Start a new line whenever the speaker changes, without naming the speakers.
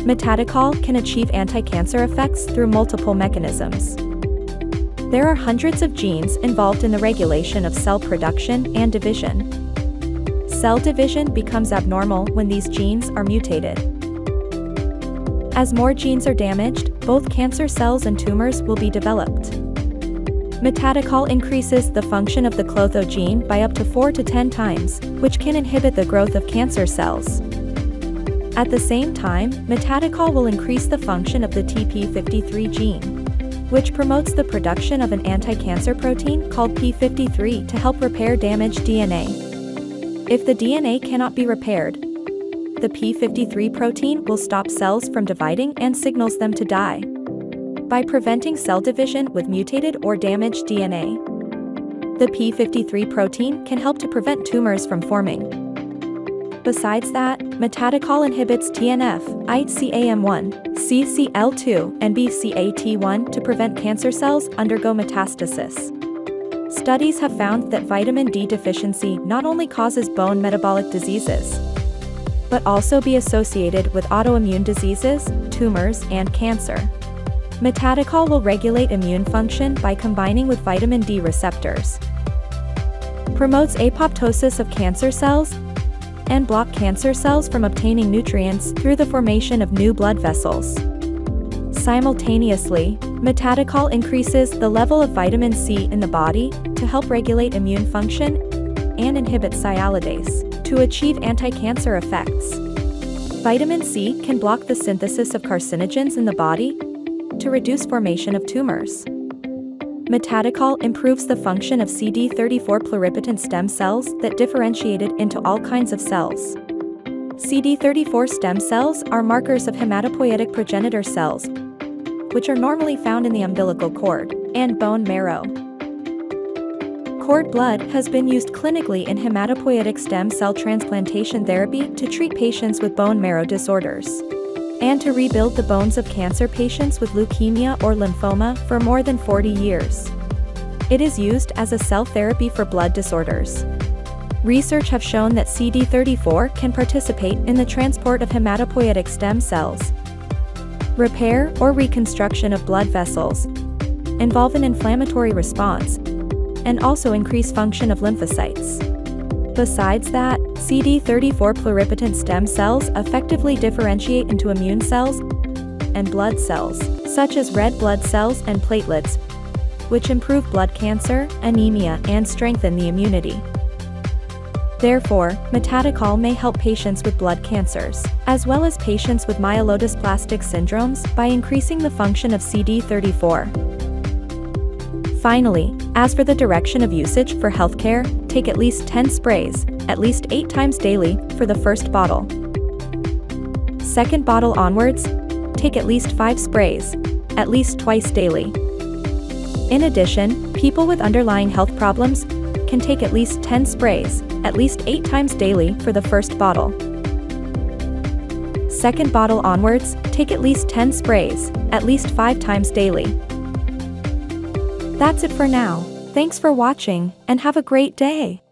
METADICHOL can achieve anti-cancer effects through multiple mechanisms. There are hundreds of genes involved in the regulation of cell production and division. Cell division becomes abnormal when these genes are mutated. As more genes are damaged, both cancer cells and tumors will be developed. METADICHOL increases the function of the Klotho gene by up to 4 to 10 times, which can inhibit the growth of cancer cells. At the same time, METADICHOL will increase the function of the TP53 gene, which promotes the production of an anti-cancer protein called p53 to help repair damaged DNA. If the DNA cannot be repaired, the p53 protein will stop cells from dividing and signals them to die. By preventing cell division with mutated or damaged DNA, the p53 protein can help to prevent tumors from forming. Besides that, METADICHOL inhibits TNF, ICAM1, CCL2, and BCAT1 to prevent cancer cells undergo metastasis. Studies have found that vitamin D deficiency not only causes bone metabolic diseases, but also be associated with autoimmune diseases, tumors, and cancer. METADICHOL will regulate immune function by combining with vitamin D receptors, promotes apoptosis of cancer cells, and block cancer cells from obtaining nutrients through the formation of new blood vessels. Simultaneously, METADICHOL increases the level of vitamin C in the body to help regulate immune function and inhibit sialidase to achieve anti-cancer effects. Vitamin C can block the synthesis of carcinogens in the body to reduce formation of tumors. METADICHOL improves the function of CD34 pluripotent stem cells that differentiated into all kinds of cells. CD34 stem cells are markers of hematopoietic progenitor cells, which are normally found in the umbilical cord and bone marrow. Cord blood has been used clinically in hematopoietic stem cell transplantation therapy to treat patients with bone marrow disorders and to rebuild the bones of cancer patients with leukemia or lymphoma for more than 40 years. It is used as a cell therapy for blood disorders. Research have shown that CD34 can participate in the transport of hematopoietic stem cells, repair or reconstruction of blood vessels, involve an inflammatory response, and also increase function of lymphocytes. Besides that, CD34 pluripotent stem cells effectively differentiate into immune cells and blood cells, such as red blood cells and platelets, which improve blood cancer, anemia, and strengthen the immunity. Therefore, METADICHOL may help patients with blood cancers, as well as patients with myelodysplastic syndromes by increasing the function of CD34. Finally, as for the direction of usage for healthcare, take at least 10 sprays, at least 8 times daily, for the first bottle. Second bottle onwards, take at least 5 sprays, at least twice daily. In addition, people with underlying health problems can take at least 10 sprays, at least 8 times daily for the first bottle. Second bottle onwards, take at least 10 sprays, at least 5 times daily. That's it for now. Thanks for watching, and have a great day.